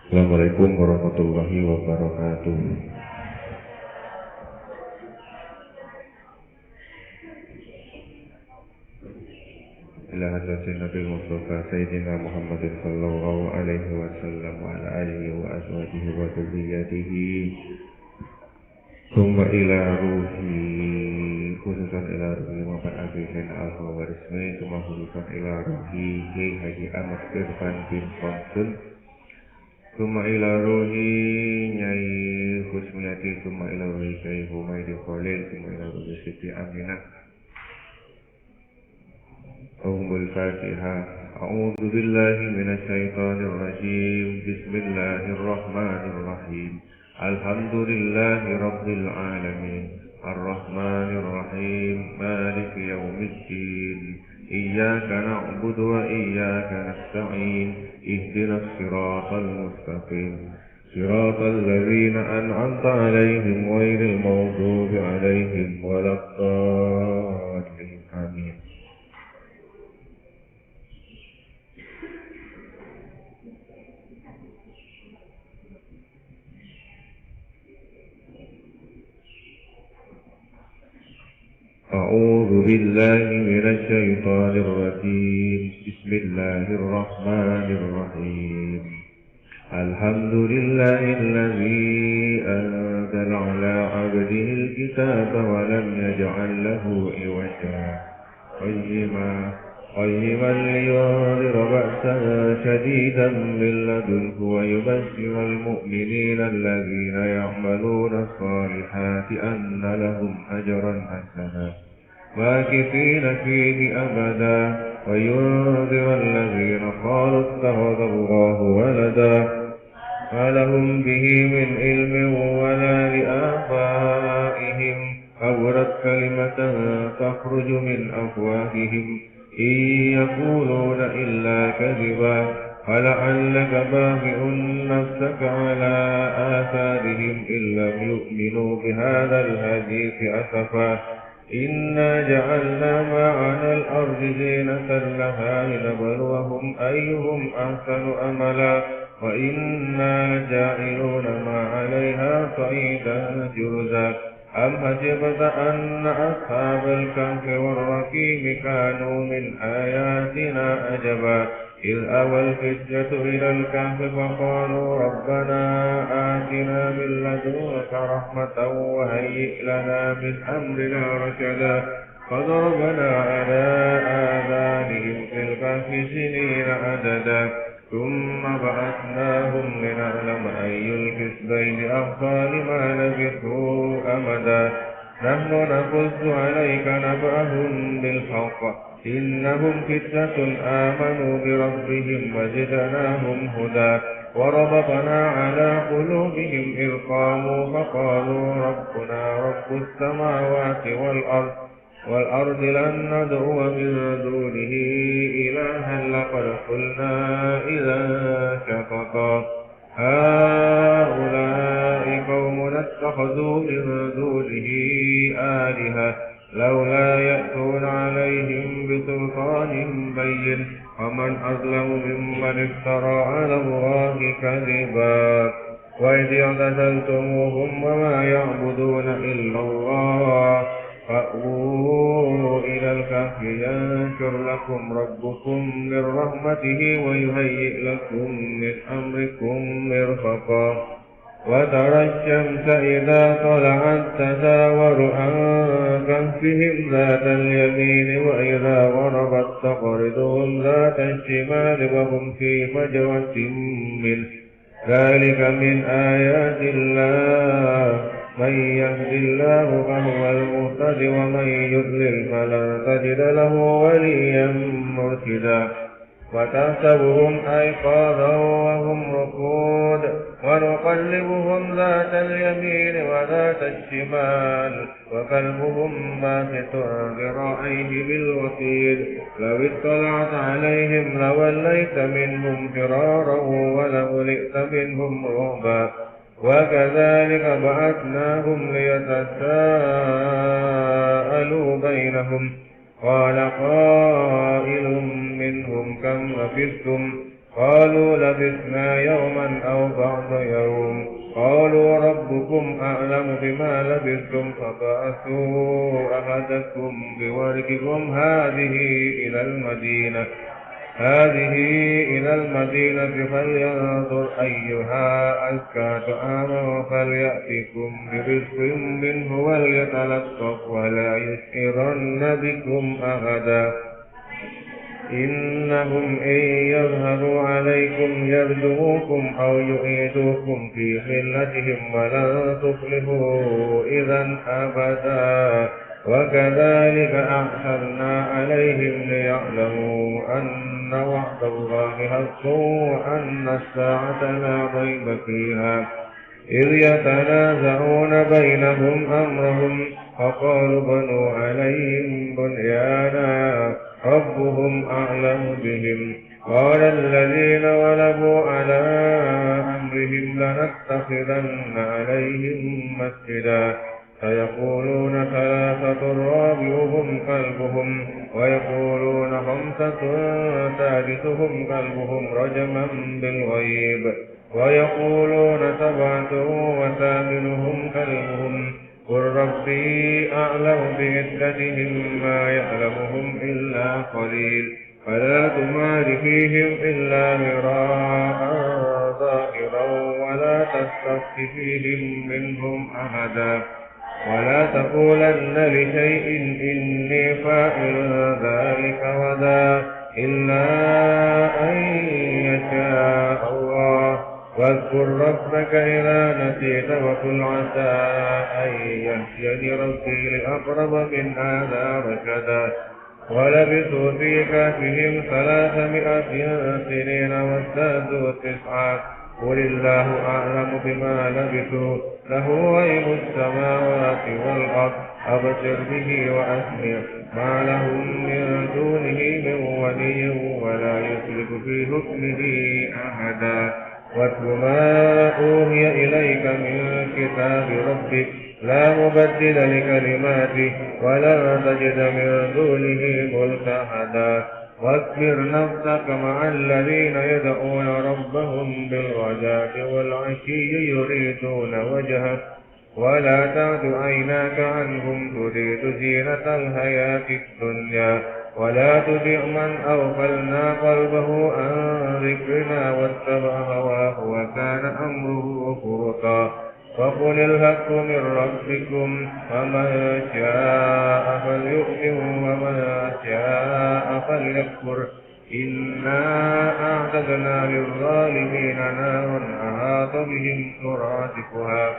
Assalamualaikum warahmatullahi wabarakatuh. Ila hadratin Nabi Mustafa Sayyidina Muhammadin sallallahu alaihi wasallam wa ala alihi wa azwajihi wa dzurriyyatihi thumma ila ruhi khususan ila ruhi Muhammad Azizin al-Warismi thumma khususan ila ruhi Haji Ahmad Irfan bin Samsun thumma ila ruhi Nyai Husmiyati thumma ila ruhi Syekh Humaydi Khalil thumma ila ruhi Siti Aminah. Al-Fatiha. A'udzu billahi minasy syaithanir rajim. Bismillahirrahmanirrahim. Alhamdulillahi rabbil alamin. Ar-Rahmanir Rahim. Maliki yaumiddin. Iyyaka na'budu wa iyyaka nasta'in. Ihdinas siratal mustaqim. Siratal ladzina an'amta 'alaihim ghairil maghdubi 'alaihim waladdallin. Amin. أعوذ بالله من الشيطان الرجيم. بسم الله الرحمن الرحيم. الحمد لله الذي أنزل على عبده الكتاب ولم يجعل له عوجا قيما لينذر بأسا شديدا من لدنه ويبشر المؤمنين الذين يعملون الصالحات أن لهم أجرا حسنا ماكثين فيه أبدا وينذر الذين قالوا اتخذ الله ولدا ما لهم به من علم ولا لآبائهم كبرت كلمة تخرج من أفواههم إن يقولون إلا كذبا فلعلك باخع نفسك على آثارهم إن لم يؤمنوا بهذا الحديث أسفا إنا جعلنا ما على الأرض زينة لها لنبلوهم أيهم أحسن أملا وإنا لجاعلون ما عليها صعيدا جرزا أم حسبت أن أصحاب الكهف والرقيم كانوا من آياتنا عجبا إذ أوى الفتية إلى الكهف فقالوا ربنا آتنا من لدنك رحمة وهيئ لنا من أمرنا رشدا فضربنا على آذانهم في الكهف سنين عددا ثم بعثناهم لنعلم أي الحزبين أحصى لما لبثوا أمدا نحن نقص عليك نبأهم بالحق إنهم فتية آمنوا بربهم وزدناهم هدى وربطنا على قلوبهم إذ قاموا فقالوا ربنا رب السماوات والأرض لن ندعو من دونه إلها لقد قلنا إذا شططا هؤلاء قومنا اتخذوا من دونه آلهة لولا يأتون عليهم بسلطان بين ومن أظلم ممن افترى على الله كذبا وإذ اعتزلتموهم وما يعبدون إلا الله فأووا إلى الكهف ينشر لكم ربكم من رحمته ويهيئ لكم من أمركم مرفقا وترى الشمس إذا طلعت تزاور عن كهفهم ذات اليمين وإذا غربت تقرضهم ذات الشمال وهم في فجوة منه ذلك من آيات الله من يهد الله فهو المهتد ومن يضلل فلن تجد له وليا مرشدا وتحسبهم أيقاظا وهم رقود ونقلبهم ذات اليمين وذات الشمال وكلبهم باسط ذراعيه بالوصيد لو اطلعت عليهم لوليت منهم فرارا ولملئت منهم رعبا وكذلك بعثناهم ليتساءلوا بينهم قال قائل منهم كم لبثتم قالوا لبثنا يوما أو بعض يوم قالوا ربكم أعلم بما لبثتم فبعثوا أحدكم بورقكم هذه إلى المدينة فلينظر أيها أزكى طعاما فليأتكم برزق منه وليتلطف ولا يشعرن بكم أحدا إنهم إن يظهروا عليكم يرجموكم أو يعيدوكم في ملتهم ولن تفلحوا إذا أبدا وكذلك أعثرنا عليهم ليعلموا أن وعد الله حق وأن الساعة لا ريب فيها إذ يتنازعون بينهم أمرهم فقالوا بنوا عليهم بنيانا ربهم أعلم بهم قال الذين غلبوا على أمرهم لنتخذن عليهم مسجدا فيقولون ثلاثة رابعهم كلبهم ويقولون خمسة سادسهم كلبهم رجما بالغيب ويقولون سبعة وثامنهم كلبهم قل ربي أعلم بعدتهم ما يعلمهم إلا قليل فلا تمار فيهم إلا مراء ظاهرا ولا تستفت فيهم منهم أحدا ولا تقولن لشيء إني فاعل ذلك غدا إلا أن يشاء الله واذكر ربك إذا نسيت وقل عسى أن يهديني ربي لأقرب من هذا رشدا ولبثوا في كهفهم 300 سنين وازدادوا 9 قل الله أعلم بما لبثوا له غيب السماوات والأرض أبصر به وأسمع ما لهم من دونه من ولي ولا يشرك في حكمه أحدا واتل ما أوحي إليك من كتاب ربك لا مبدل لكلماته ولا تجد من دونه ملتحدا واصبر نفسك مع الذين يدعون ربهم بالغداة والعشي يريدون وجهه ولا تعد عيناك عنهم تريد زينة الحياة الدنيا ولا تطع من أغفلنا قلبه عن ذكرنا واتبع هواه وكان أمره فرطا وقل الحق من ربكم فمن شاء فليؤمن ومن شاء فليكفر إنا أعتدنا للظالمين نارا أحاط بهم سرادقها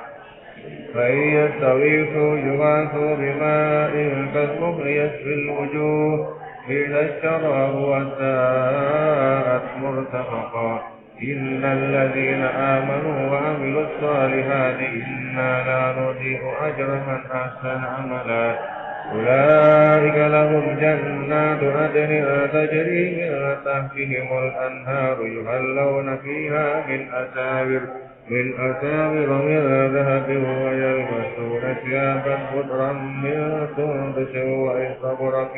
فإن يستغيثوا يغاثوا بماء كالمهل يشفي الوجوه بئس الشراب وساءت مرتفقا إن الذين آمنوا وعملوا الصالحات إنا لا نضيع أجر من أحسن عملا أولئك لهم جنات عدن تجري من تحتهم الأنهار يحلون فيها من أساور من ذهب ويلبسون ثيابا خضرا من سندس واستبرق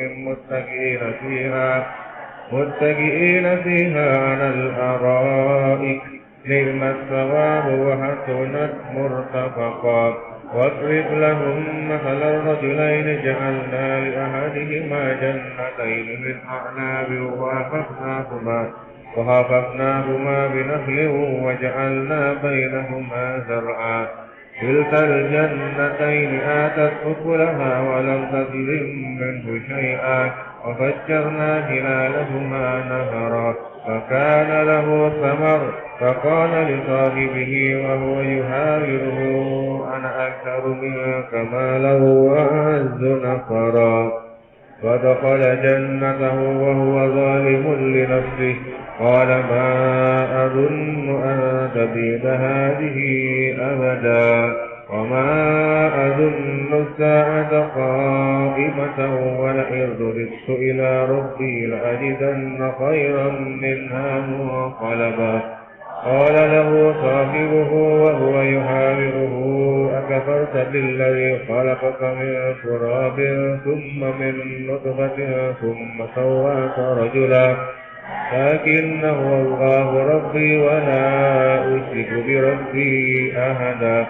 متكئين فيها على الأرائك نعم الثواب وحسنت مرتفقا واضرب لهم مثل الرجلين جعلنا لأحدهما جنتين من أعناب وحففناهما بنخل وجعلنا بينهما زرعا كلتا الجنتين آتت أكلها ولم تظلم منه شيئا وفجرنا خلالهما نهرا فكان له ثمر فقال لصاحبه وهو يحاوره أنا أكثر منك مالا وأعز نفرا ودخل جنته وهو ظالم لنفسه قال ما أظن أن تبيد هذه أبدا وما أظن الساعة قائمة ولئن رددت إلى ربي لأجدن خيرا منها منقلبا قال له صاحبه وهو يحاوره أكفرت بالذي خلقك من تراب ثم من نطفة ثم سواك رجلا لكن هو الله ربي ولا أشرك بربي أحدا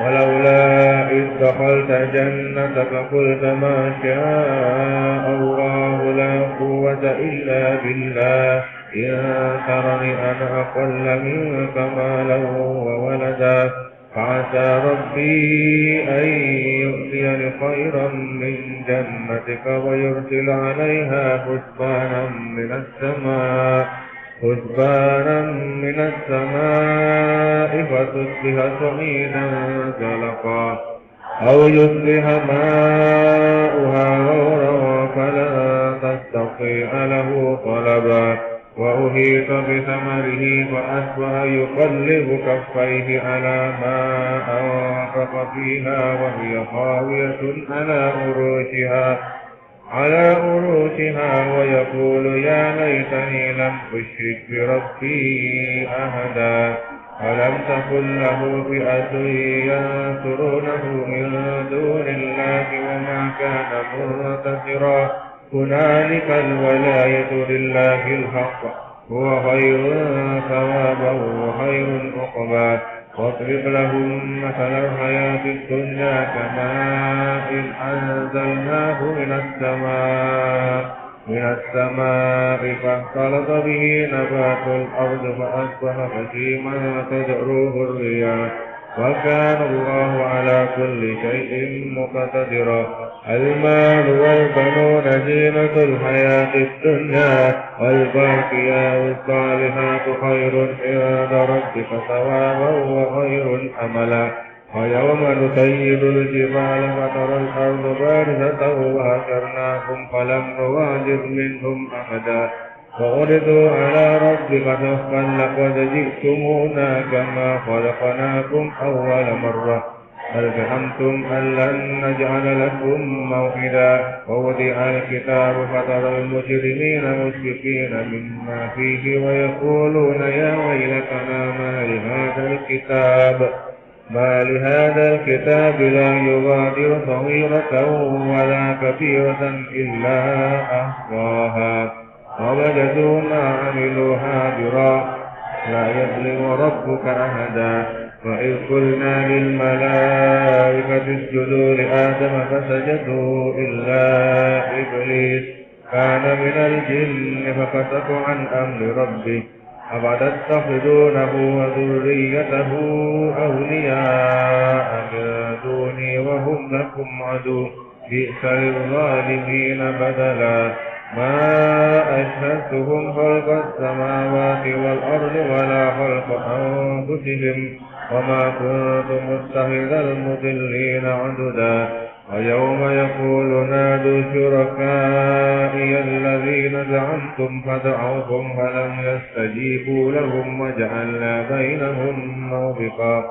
ولولا إذ دخلت جنتك قلت ما شاء الله لا قوة إلا بالله إن ترني أنا أقل منك مالا وولدا فعسى ربي أن يؤتيني خيرا من جنتك ويرسل عليها حسبانا من السماء فتصبح صعيدا زلقا أو يصبح ماؤها غورا فلا تستطيع له طلبا وأحيط بثمره فأصبح يقلب كفيه على ما أنفق فيها وهي خاوية على عروشها ويقول يا ليتني لم أشرك بربي أحدا ألم تكن له فئة ينصرونه من دون الله وما كان منتصرا هنالك الولاية لله الحق هو خير ثوابا وخير عقبا واضرب لهم مثل الحياة الدنيا كماء أنزلناه من السماء فاختلط به نبات الأرض فأصبح هشيما تذروه الرياح وكان الله على كل شيء مقتدرا المال والبنون زينة الحياة الدنيا والباقيات الصالحات خير عند ربك ثوابا وخير أملا ويوم نسير الجبال فترى الأرض بارزة وحشرناهم فلم نغادر منهم أحدا فعرضوا على ربك صفا لقد جئتمونا كما خلقناكم أول مرة هل زعمتم أن لن نجعل لكم موعدا ووضع الكتاب فترى المجرمين مشفقين مما فيه ويقولون يا ويلتنا ما لهذا الكتاب لا يغادر صغيرة ولا كبيرة إلا أحصاها ووجدوا ما عملوا حاضرا لا يظلم ربك أحدا وإذ قلنا للملائكة اسجدوا لآدم فسجدوا إلا إبليس كان من الجن ففسق عن أمر ربه أفتتخذونه وذريته أولياء من دوني وهم لكم عدو بئس للظالمين بدلا ما أشهدتهم خلق السماوات والأرض ولا خلق أنفسهم وما كنت متخذ المضلين عددا ويوم يقول نادوا شركائي الذين زعمتم فدعوهم فلم يستجيبوا لهم وجعلنا بينهم موبقا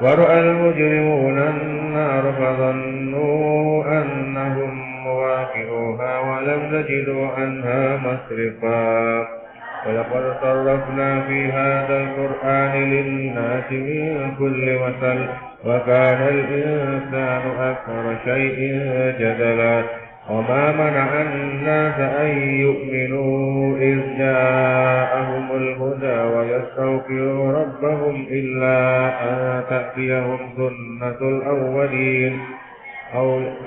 ورأى المجرمون النار فظنوا أنهم مواقعوها ولم يجدوا عنها مصرفا ولقد صرفنا في هذا القرآن للناس من كل مثل وكان الإنسان أكثر شيء جدلا وما منع الناس أن يؤمنوا إذ جاءهم الهدى ويستغفروا ربهم إلا أن تأتيهم سنة الأولين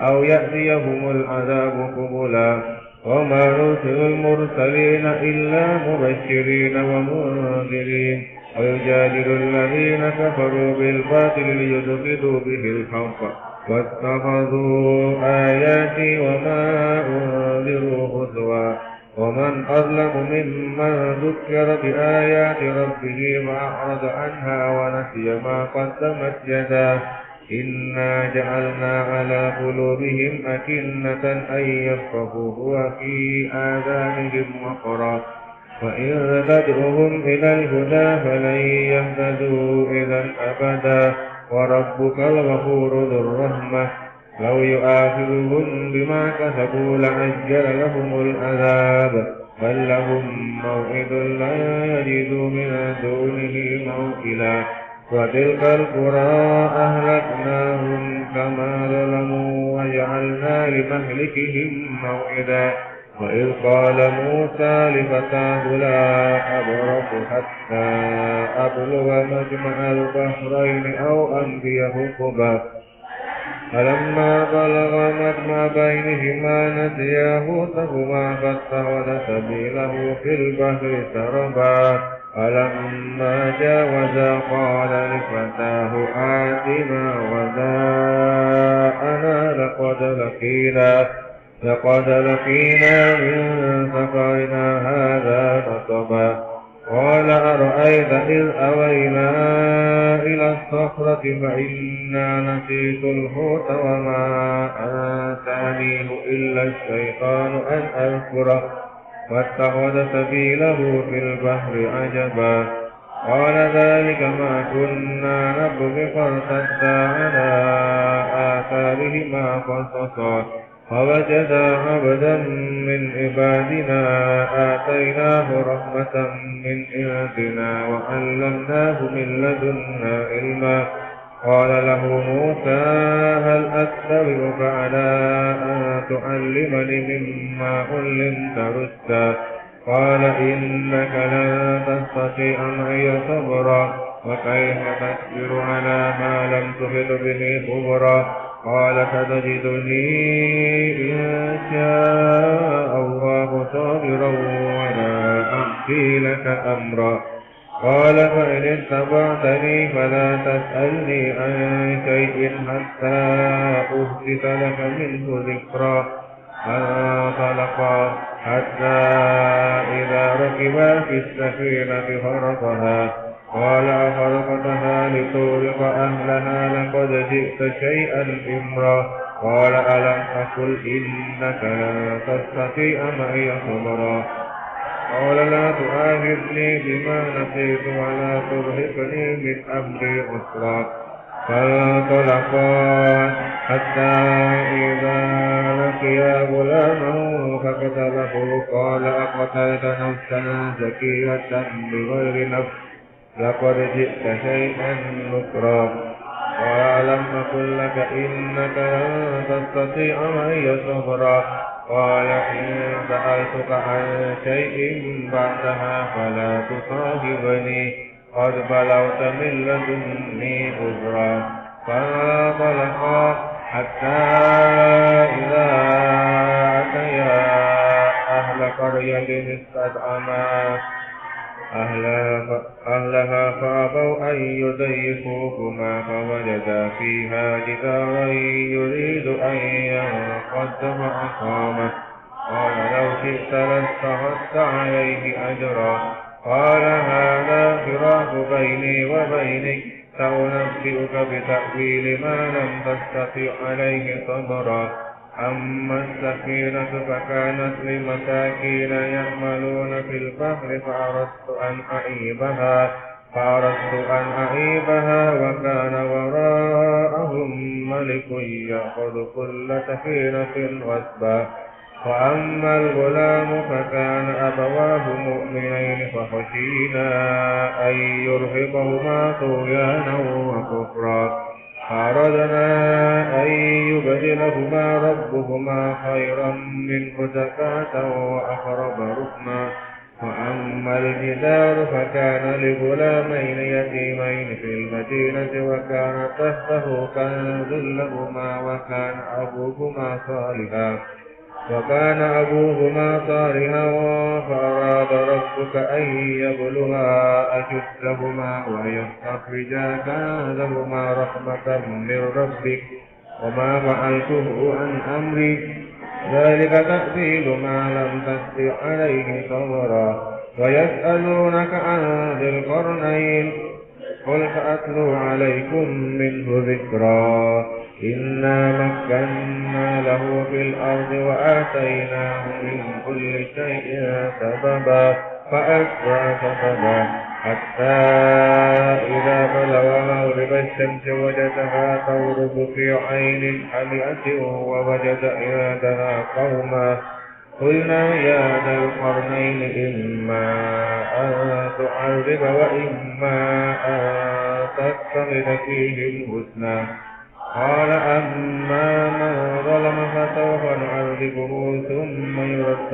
أو يأتيهم العذاب قبلا وما نرسل المرسلين إلا مبشرين ومنذرين ويجادل الذين كفروا بالباطل ليدخلوا به الحق واتخذوا آياتي وما أنذروا هزوا ومن أظلم ممن ذكر بآيات ربه فأعرض عنها ونسي ما قدمت يداه إنا جعلنا على قلوبهم أكنة أن يفقهوه وفي آذانهم وقرا وإن تدعوهم إلى الهدى فلن يهتدوا إذا أبدا وربك الغفور ذو الرحمة لو يؤاخذهم بما كسبوا لعجل لهم العذاب بل لهم موعد لا يجدوا من دونه موئلا وتلك القرى أهلكناهم كما ظلموا وجعلنا لمهلكهم موعدا وإذ قال موسى لفتاه لا أبرح حتى أبلغ مجمع البحرين أو أمضي حقبا فلما بلغ مجمع بينهما نسيا حوتهما فاتخذ سبيله في البحر سربا فلما جاوزا قال لفتاه آتنا غداءنا لقد لقينا من سفرنا هذا نصبا قال أرأيت إذ أوينا إلى الصخرة فإنا نسيت الحوت وما أنسانيه إلا الشيطان أن أذكره واتخذ سبيله في البحر عجبا قال ذلك ما كنا نبغي فارتدا على آثارهما قصصا فوجدا عبدا من عبادنا آتيناه رحمة من عندنا وعلمناه من لدنا علما قال له موسى هل أتبعك على أن تعلمني مما علمت رشدا قال إنك لن تستطيع معي صبرا وكيف تصبر على ما لم تحط به خبرا قال ستجدني إن شاء الله صابرا ولا أعصي لك أمرا قال فإن اتبعتني فلا تسألني عن شيء حتى أحدث لك منه ذكرا فانطلقا حتى إذا ركبا في السفينة خرقها قال أخرقتها لتغرق أهلها لقد جئت شيئا إمرا قال ألم أقل إنك لن تستطيع معي صبرا قال لا تؤاخذني بما نسيت ولا ترهقني من أمري عسرا فانطلقا حتى إذا لقيا غلاما فقتله قال أقتلت نفسا زكية بغير نفس لقد جئت شيئا نكرا قال لم أقل لك إنك لن تستطيع معي صبرا قال إن سألتك عن شيء بعدها فلا تصاحبني قد بلغت من لدني عذرا فانطلقا حتى إذا أتيا أهل قرية استطعما أهلها فأبوا أن يضيفوهما فوجدا فيها جدارا يريد أن ينقض فأقامه قال لو شئت لاتخذت عليه أجرا قال هذا فراق بيني وبينك سأنبئك بتأويل ما لم تستطع عليه صبرا أما السفينة فكانت لمساكين يعملون في البحر فأردت أن أعيبها وكان وراءهم ملك يأخذ كل سفينة غصبا وأما الغلام فكان أبواه مؤمنين فخشينا أن يرهقهما طغيانا وكفرا فأردنا أن يبدلهما ربهما خيرا منه زكاة وأقرب رحما وأما الجدار فكان لغلامين يتيمين في المدينة وكان تحته كنز لهما وكان أبوهما صالحا فأراد ربك أن يبلغا أشدهما ويستخرجا كنزهما رحمة من ربك وما فعلته عن أمري ذلك تأويل ما لم تستطع عليه صبرا ويسألونك عن ذي القرنين قل سأتلو عليكم منه ذكرا إنا مكنا له في الأرض وآتيناه من كل شيء سببا فأتبع سببا حتى إذا بلغ مغرب الشمس وجدها تغرب في عين حمئة ووجد عندها قوما قلنا يا ذا القرنين إما أن تعذب وإما أن تتخذ فيهم حسنا قال أما من ظلم فسوف نعذبه ثم يرد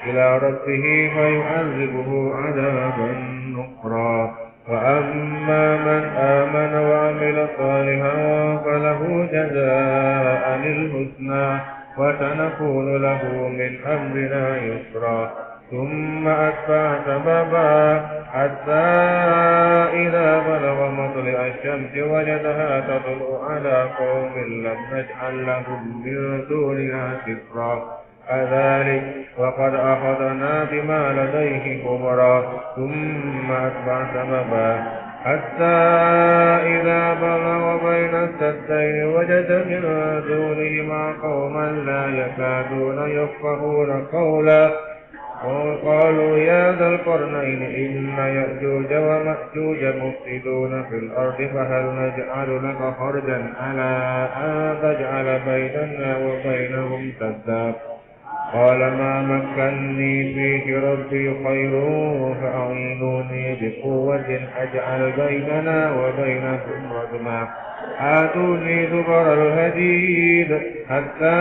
إلى ربه فيعذبه عذابا نكرا وأما من آمن وعمل صالحا فله جزاء الحسنى وسنكون له من أمرنا يسرا ثم أتبع سببا حتى إذا بلغ مطلع الشمس وجدها تطلع على قوم لم نجعل لهم من دونها سترا كذلك وقد أخذنا بما لديه خبرا ثم أتبع سببا حتى إذا بلغ بين السدين وجد من دونهما قوما لا يكادون يفقهون قولا قالوا يا ذا القرنين إن يأجوج ومأجوج مفسدون في الأرض فهل نجعل لك خرجا على أن تجعل بيننا وبينهم سدا قال ما مكني فيه ربي خير فأعينوني بقوة أجعل بيننا وبينكم ردما آتوني زبر الحديد حتى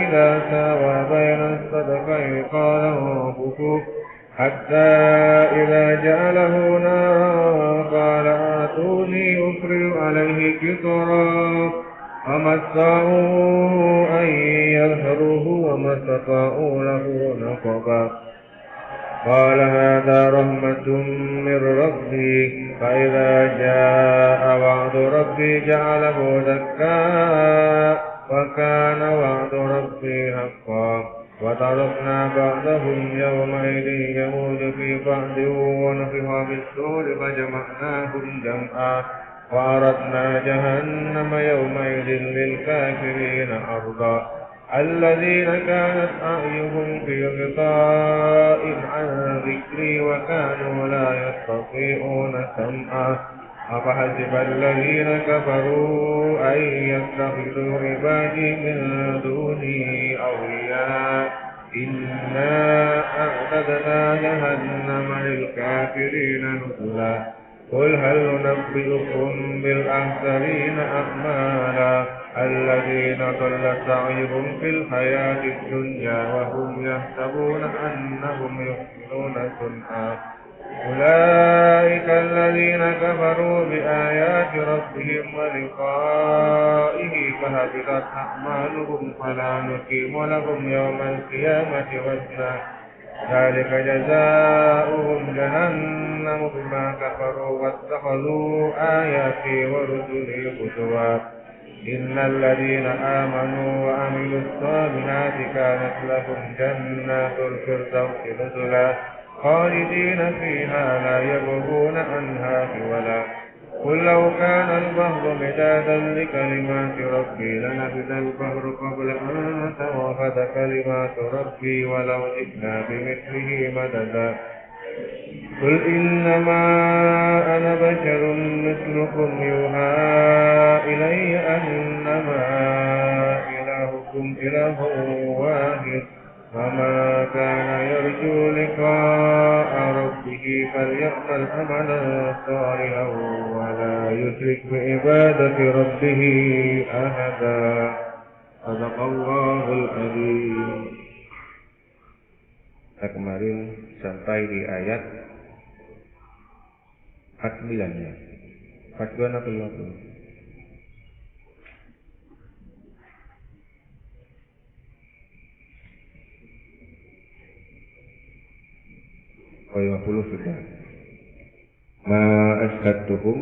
إذا ساوى بين الصدفين قال انفخوا حتى إذا جعله نارا قال آتوني أفرغ عليه قطرا فما استطاعوا أن يظهروه وما استطاعوا له نقبا قال هذا رحمة من ربي فإذا جاء وعد ربي جعله دكا وكان وعد ربي حقا وتركنا بعضهم يومئذ يموج في بعض ونفخ في الصور فجمعناهم جمعا وأردنا جهنم يومئذ للكافرين عرضا الذين كانت أعينهم في غطاء عن ذكري وكانوا لا يستطيعون سمعا أفحسب الذين كفروا أن يتخذوا عبادي من دوني أولياء إنا أعتدنا جهنم للكافرين نزلا قل هل ننبئكم بالأخسرين أعمالا الذين ضل سعيهم في الحياة الدنيا وهم يحسبون أنهم يحسنون صنعا أولئك الذين كفروا بآيات ربهم ولقائه فهبطت أعمالهم فلا نقيم لهم يوم القيامة وزنا ذلك جزاؤهم جهنم بما كفروا واتخذوا آياتي ورسلي هزوا إن الذين آمنوا وعملوا الصالحات كانت لهم جنات الفردوس نزلا خالدين فيها لا يبغون عنها حولا قل لو كان البحر مدادا لكلمات ربي لنفد البحر قبل أن تنفد كلمات ربي ولو جئنا بمثله مددا قل إنما أنا بشر مثلكم يوحى إلي أنما إلهكم إله واحد فما كان يرجو لقاء ربه فليعمل عملا صالحا ولا يشرك بعبادة ربه أحدا صدق الله العظيم. Kita kemarin sampai di ayat 49-nya. 42 atau 50? Oh 50 sudah. Ma asdatuhum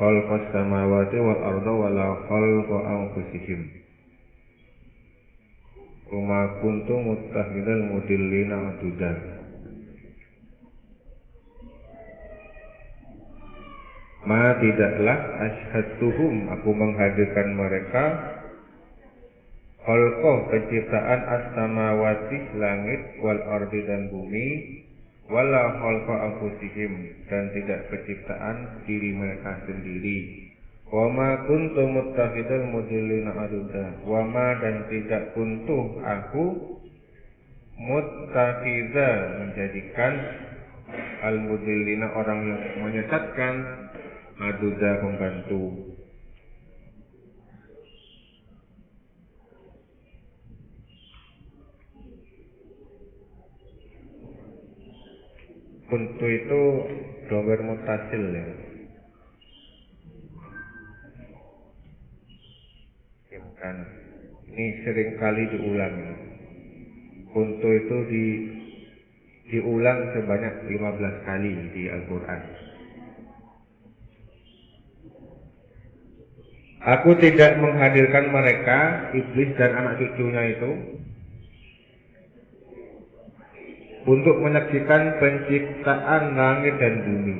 khalqas samawati wal arda wala khalqa anfusihim. Kuma kuntum muttahidal mudillina adudan. Ma tidaklah asyhadtuhum aku menghadirkan mereka khalqa penciptaan as-samawati langit wal ardi dan bumi wala khalqa anfusihim dan tidak penciptaan diri mereka sendiri. Wa ma kuntu muttakhidal mudillina aduda. Wa ma dan tidak kuntu aku muttakhidha menjadikan al-mudillina orang yang menyesatkan aduda pembantu. Kuntu itu dober mutasil ya. Kan ini sering kali diulang. Kuntu itu diulang sebanyak 15 kali di Al-Quran. Aku tidak menghadirkan mereka, iblis dan anak cucunya itu, untuk menyaksikan penciptaan langit dan bumi.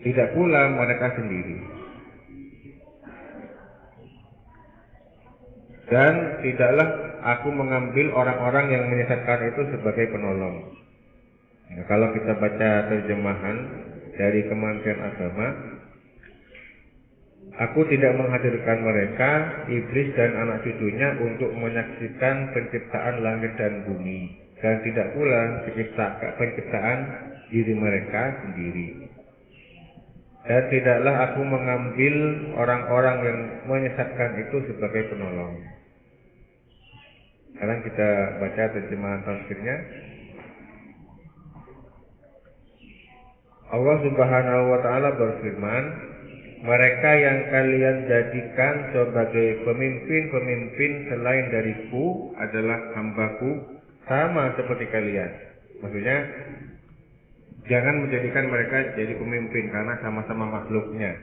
Tidak pula mereka sendiri. Dan tidaklah aku mengambil orang-orang yang menyesatkan itu sebagai penolong. Nah, kalau kita baca terjemahan dari Kementerian Agama, aku tidak menghadirkan mereka, iblis dan anak cucunya untuk menyaksikan penciptaan langit dan bumi, dan tidak pula penciptaan diri mereka sendiri. Dan tidaklah aku mengambil orang-orang yang menyesatkan itu sebagai penolong. Sekarang kita baca terjemahan tafsirnya. Allah Subhanahu wa Ta'ala berfirman, mereka yang kalian jadikan sebagai pemimpin-pemimpin selain dariku adalah hambaku sama seperti kalian. Maksudnya jangan menjadikan mereka jadi pemimpin karena sama-sama makhluknya.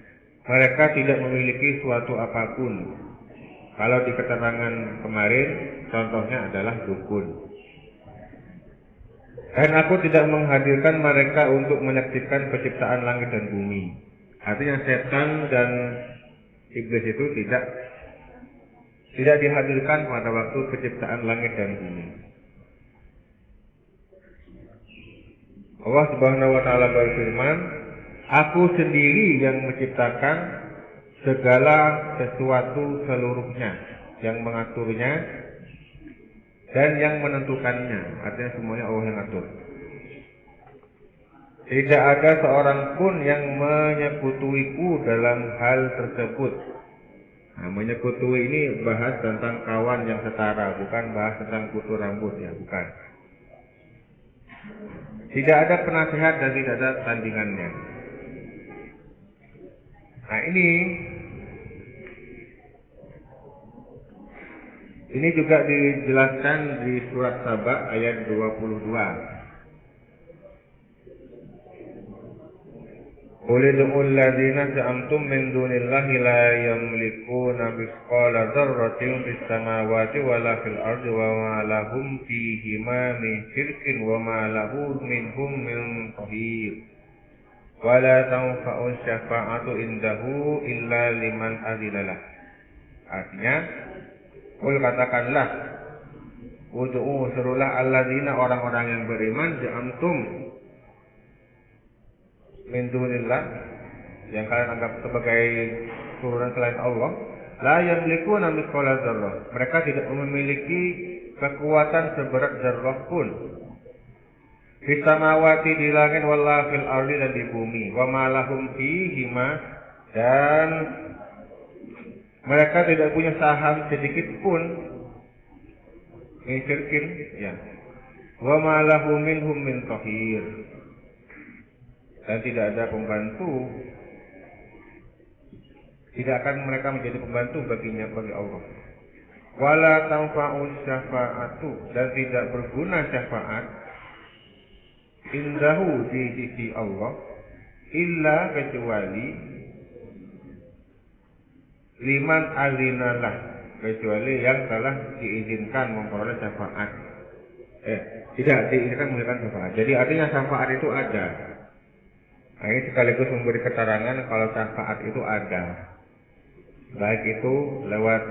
Mereka tidak memiliki suatu apapun. Kalau di keterangan kemarin, contohnya adalah dukun. Dan aku tidak menghadirkan mereka untuk menyaksikan penciptaan langit dan bumi. Artinya setan dan iblis itu tidak dihadirkan pada waktu penciptaan langit dan bumi. Allah Subhanahu wa Ta'ala berfirman, aku sendiri yang menciptakan segala sesuatu seluruhnya, yang mengaturnya dan yang menentukannya. Artinya semuanya Allah yang atur. Tidak ada seorang pun yang menyekutuiku dalam hal tersebut. Nah, menyekutui ini bahas tentang kawan yang setara, bukan bahas tentang kutu rambut ya, bukan. Tidak ada penasihat dan tidak ada tandingannya. Nah ini juga dijelaskan di surat Saba ayat 22. Qul ud'ul ladzina za'amtum min dunillahi la yamlikuna mithqala dzarratin fis samawati wala fil ardi wa ma lahum fihima min syirkin wa ma lahu minhum min dhahir. Wala tanfa'u syafa'atu indahu illa liman adzinalah. Artinya, qul katakanlah, ud'u serulah alladzina orang-orang yang beriman za'amtum min dunillah yang kalian anggap sebagai turunan selain Allah, la yamlikuna mithqala dzarrah. Mereka tidak memiliki kekuatan seberat zarrah pun. Fis samawati di langit wala fil ardi dan di bumi. Wa ma lahum fihima dan mereka tidak punya saham sedikit pun min syirkin ya. Wa ma lahu minhum min dhahir. Dan tidak ada pembantu, tidak akan mereka menjadi pembantu bagi Allah. Wala tanfa'u syafa'atu dan tidak berguna syafaat indahu di sisi Allah illa kecuali liman azinalah, kecuali yang telah diizinkan memperoleh syafaat. Tidak diizinkan memberikan syafaat. Jadi artinya syafaat itu ada. Nah, ini sekaligus memberi keterangan kalau syafaat itu ada, baik itu lewat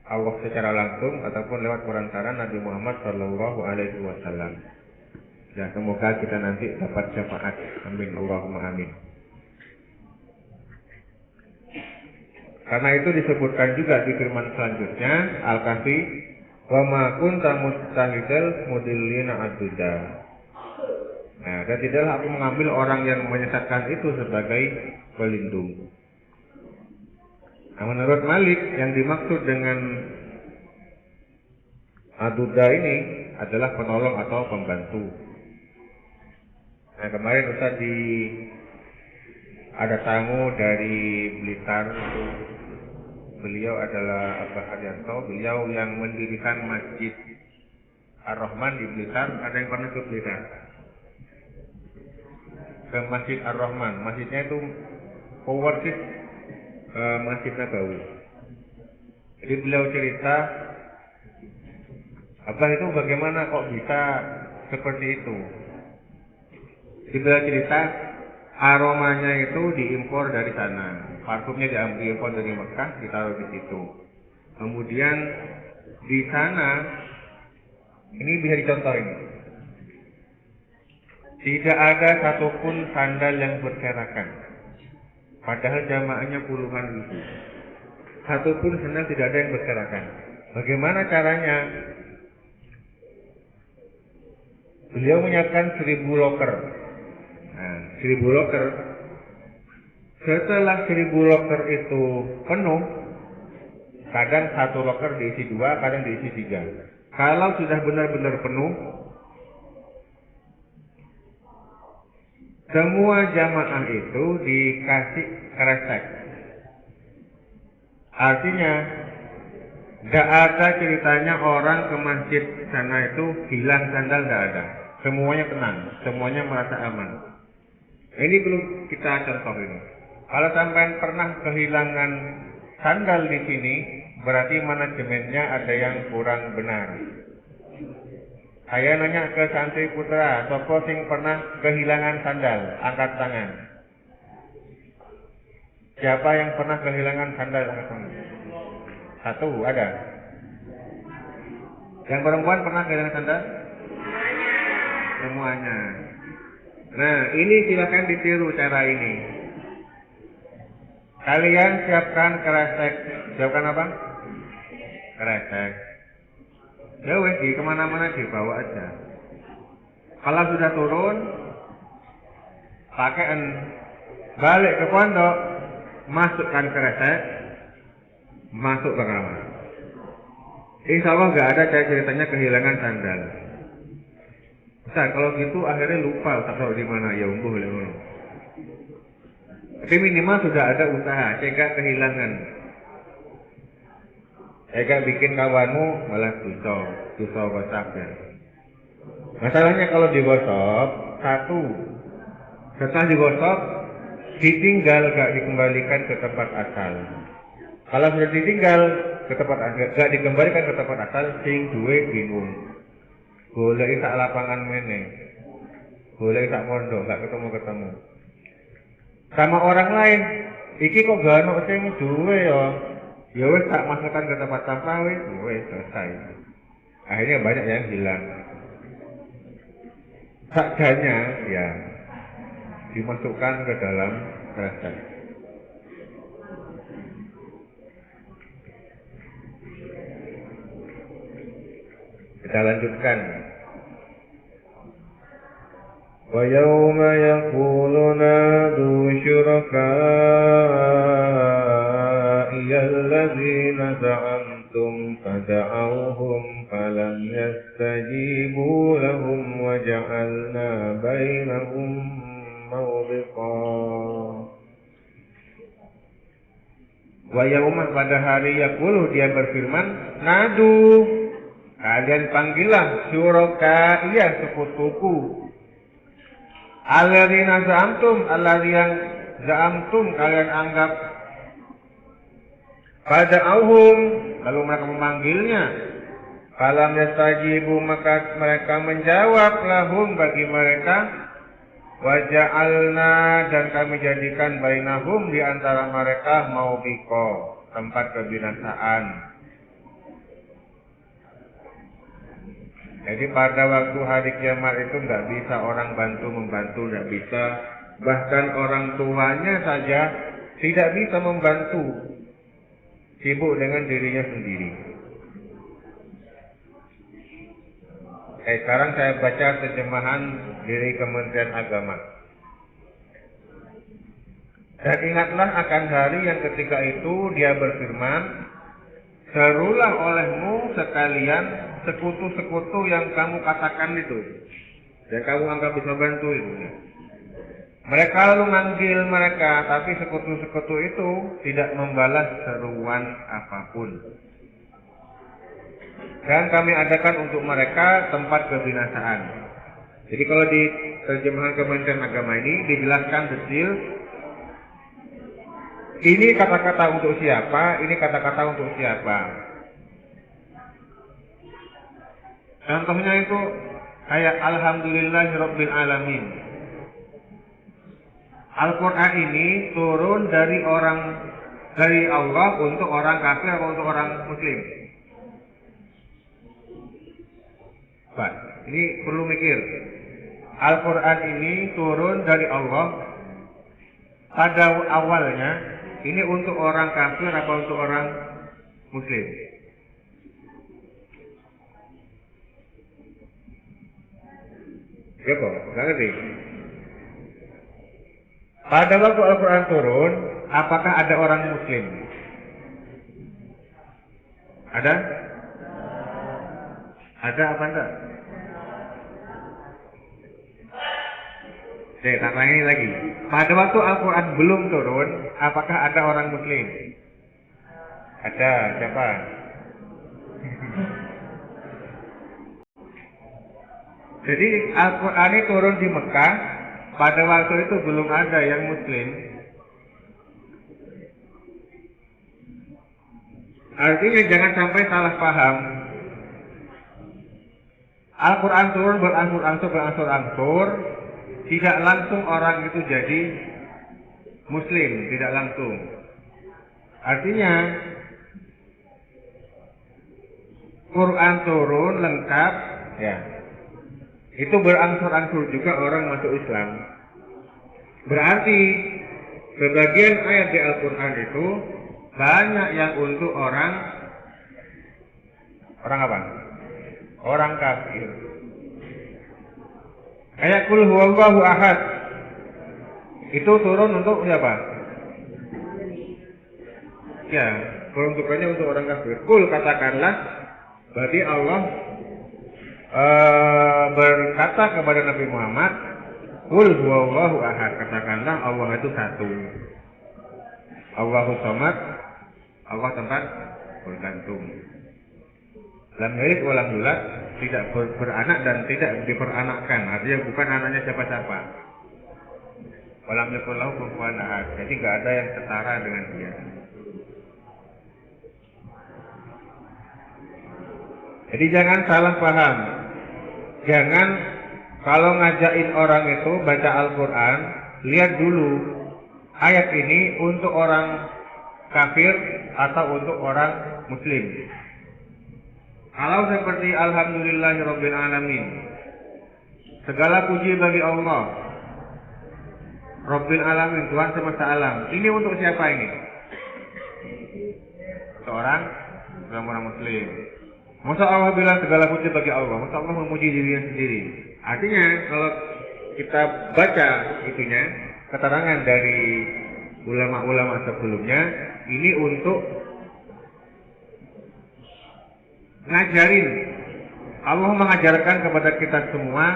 Allah secara langsung ataupun lewat perantara Nabi Muhammad Shallallahu Alaihi Wasallam. Ya, semoga kita nanti dapat syafaat. Amin, Allahumma amin. Karena itu disebutkan juga di firman selanjutnya Al-Kahfi, wa ma kunta mustahidal mudillina aduda. Nah, dan tidaklah aku mengambil orang yang menyesatkan itu sebagai pelindung. Nah, menurut Malik yang dimaksud dengan aduda ini adalah penolong atau pembantu. Nah, kemarin Ustaz ada tamu dari Blitar. Beliau adalah Abah Haryanto. Beliau yang mendirikan Masjid Ar-Rahman di Blitar. Ada yang pernah ke Blitar? Ke Masjid Ar-Rahman. Masjidnya itu persis Masjid Nabawi. Jadi beliau cerita, Abah itu bagaimana kok bisa seperti itu? Jadi beliau cerita, aromanya itu diimpor dari sana. Parfumnya diimpor dari Mekah, ditaruh di situ. Kemudian di sana, ini bisa dicontohin. Tidak ada satupun sandal yang berserakan. Padahal jamaahnya puluhan ribu. Satupun sandal tidak ada yang berserakan. Bagaimana caranya? Beliau menyiapkan 1000 loker. Nah, 1000 loker. Setelah 1000 loker itu penuh, kadang satu loker diisi 2, kadang diisi 3. Kalau sudah benar-benar penuh, semua jamaah itu dikasih kresek. Artinya, gak ada ceritanya orang ke masjid sana itu hilang sandal, gak ada. Semuanya tenang, semuanya merasa aman. Ini belum kita contohin. Kalau sampai pernah kehilangan sandal di sini, berarti manajemennya ada yang kurang benar. Saya nanya ke santri putra, sopo sing pernah kehilangan sandal, angkat tangan. Siapa yang pernah kehilangan sandal, angkat tangan. 1, ada. Yang perempuan pernah kehilangan sandal? Semuanya. Nah, ini silakan ditiru cara ini. Kalian siapkan kresek. Siapkan apa? Kresek. Ya wes, di kemana-mana dibawa aja. Kalau sudah turun, pakaian balik ke pondok, masukkan kresek, masuk ke kamar. Insya Allah nggak ada ceritanya kehilangan sandal. Ustaz, kalau gitu akhirnya lupa Ustaz taruh di mana, ya umbuh boleh. Tapi minimal sudah ada usaha, cegah kehilangan. Cegah bikin kawanmu malah dosa WhatsApp ya. Masalahnya kalau digosok, 1, setelah digosok, ditinggal gak dikembalikan ke tempat asal. Kalau sudah ditinggal ke tempat asal, gak dikembalikan ke tempat asal, sing duwe bingung. Boleh sak lapangan meneh, boleh sak pondok, gak ketemu. Sama orang lain, iki kok gak ono sing duwe ya. Ya wes tak masukkan ke tempat sampah wes selesai. Akhirnya banyak yang hilang. Sakjanya ya dimasukkan ke dalam kresek. Kita lanjutkan. وَيَوْمَ يَقُولُ نَادُوا شُرَكَائِيَ الَّذِينَ زَعَمْتُمْ فَدَعَوْهُمْ فَلَمْ يَسْتَجِيبُوا لَهُمْ وَجَعَلْنَا بَيْنَهُمْ مَوْبِقًا. Wa yauma, pada hari yaqulu dia berfirman, nadu, kalian panggillah syuraka'iya, sekutuku. Alladzina za'amtum, alladzi yang za'amtum kalian anggap. Fada'auhum, lalu mereka memanggilnya. Falam yastajibu, maka mereka menjawab lahum bagi mereka. Waja'alna dan kami jadikan bainahum di antara mereka maubiqo, tempat kebinasaan. Jadi pada waktu hari kiamat itu nggak bisa orang bantu membantu, nggak bisa. Bahkan orang tuanya saja tidak bisa membantu, sibuk dengan dirinya sendiri. Sekarang saya baca terjemahan dari Kementerian Agama. Dan ingatlah akan hari yang ketika itu dia berfirman, serulah olehmu sekalian sekutu-sekutu yang kamu katakan itu, dan kamu anggap bisa bantu itu. Mereka lalu manggil mereka, tapi sekutu-sekutu itu tidak membalas seruan apapun. Dan kami adakan untuk mereka tempat kebinasaan. Jadi kalau di terjemahan Kementerian Agama ini dijelaskan detail, ini kata-kata untuk siapa, ini kata-kata untuk siapa. Contohnya itu ayat Alhamdulillahirabbil alamin. Al-Qur'an ini turun dari Allah untuk orang kafir atau untuk orang muslim. Pak, ini perlu mikir. Al-Quran ini turun dari Allah. Pada awalnya ini untuk orang kafir atau untuk orang muslim? Ya kok, nggak ngerti. Pada waktu Al-Quran turun, apakah ada orang muslim? Ada? Ada apa enggak? Saya tak tanya lagi. Pada waktu Al-Quran belum turun, apakah ada orang muslim? Ada, siapa? Jadi Al-Quran ini turun di Mekah, pada waktu itu belum ada yang muslim. Artinya jangan sampai salah paham. Al-Quran turun berangsur-angsur, tidak langsung orang itu jadi muslim, tidak langsung. Artinya Quran turun lengkap, ya. Itu berangsur-angsur juga orang masuk Islam. Berarti sebagian ayat di Al-Quran itu banyak yang untuk orang apa? Orang kafir. Ayat Qul huwallahu ahad itu turun untuk siapa? Ya, peruntukannya untuk orang kafir. Qul katakanlah, berarti Allah berkata kepada Nabi Muhammad, Qul huwallahu ahad, katakanlah Allah itu satu. Allahus samad, Allah tempat bergantung. Lam yalid wa lam yulad, tidak beranak dan tidak diperanakkan. Artinya bukan anaknya siapa-siapa. Wa lam yakul lahu kufuwan ahad. Jadi enggak ada yang setara dengan dia. Jadi jangan salah paham. Jangan kalau ngajakin orang itu baca Al-Quran, lihat dulu ayat ini untuk orang kafir atau untuk orang muslim. Kalau seperti Alhamdulillahirabbil alamin, segala puji bagi Allah, Rabbil alamin, Tuhan semesta alam. Ini untuk siapa ini? Seorang muslim. Masa Allah bilang segala puji bagi Allah? Masa Allah memuji dirinya sendiri? Artinya kalau kita baca itunya, keterangan dari ulama-ulama sebelumnya, ini untuk ngajarin. Allah mengajarkan kepada kita semua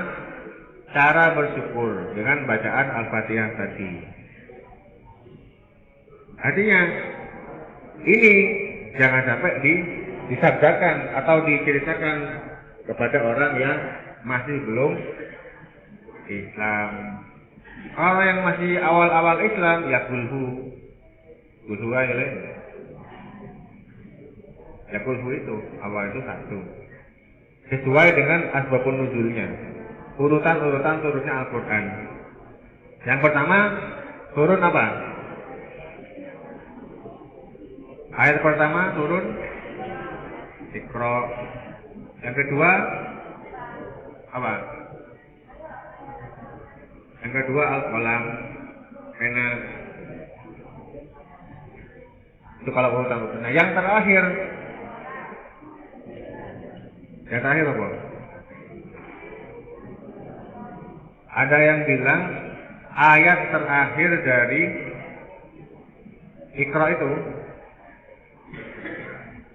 cara bersyukur dengan bacaan Al-Fatihah tadi. Artinya ini jangan sampai disabdakan atau diceritakan kepada orang yang masih belum Islam. Kalau yang masih awal-awal Islam, ya kulhu aja. Ya kulhu itu, awal itu satu. Sesuai dengan asbabun nuzulnya, urutan turunnya Al-Quran. Yang pertama turun apa? Ayat pertama turun Iqra. Yang kedua apa? Yang kedua Al-Qalam, pena. Itu kalau urutan. Nah, yang terakhir apa? Ada yang bilang ayat terakhir dari Iqra itu.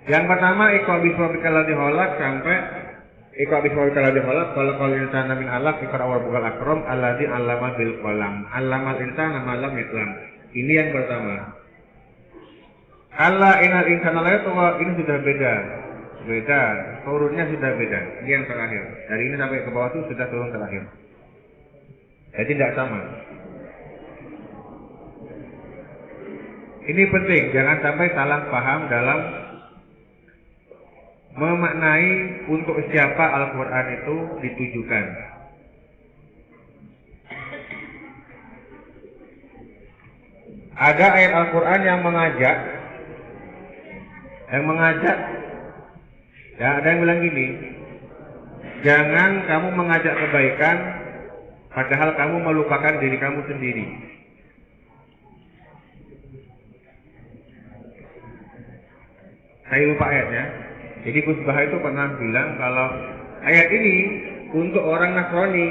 Yang pertama Iqra bismi rabbikal ladzi khalaq sampai Iqra bismi rabbikal ladzi khalaq khalaqal insana min 'alaq Iqra wa rabbukal akram alladzi 'allama bil qalam 'allamal insana ma lam ya'lam. Ini yang pertama. Allah inal insana la yatgha, ini sudah beda, turunnya sudah beda. Ini yang terakhir. Dari ini sampai ke bawah itu sudah turun terakhir. Jadi tidak sama. Ini penting, jangan sampai salah paham dalam memaknai untuk siapa Al-Quran itu ditujukan. Ada ayat Al-Quran yang mengajak, ya ada yang bilang gini, jangan kamu mengajak kebaikan padahal kamu melupakan diri kamu sendiri. Saya lupa ayatnya. Jadi Gus Bah itu pernah bilang kalau ayat ini untuk orang Nasrani,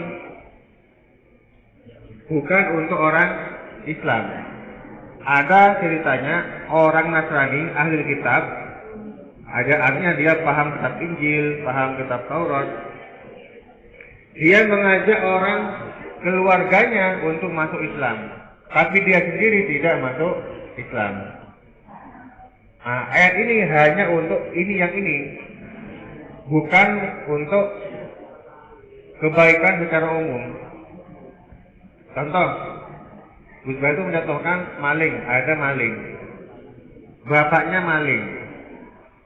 bukan untuk orang Islam. Ada ceritanya orang Nasrani ahli kitab, ada artinya dia paham kitab Injil, paham kitab Taurat. Dia mengajak orang keluarganya untuk masuk Islam, tapi dia sendiri tidak masuk Islam. Nah, ayat ini hanya untuk yang ini, bukan untuk kebaikan secara umum. Contoh, Gus Bah itu mencontohkan maling, ada maling, bapaknya maling,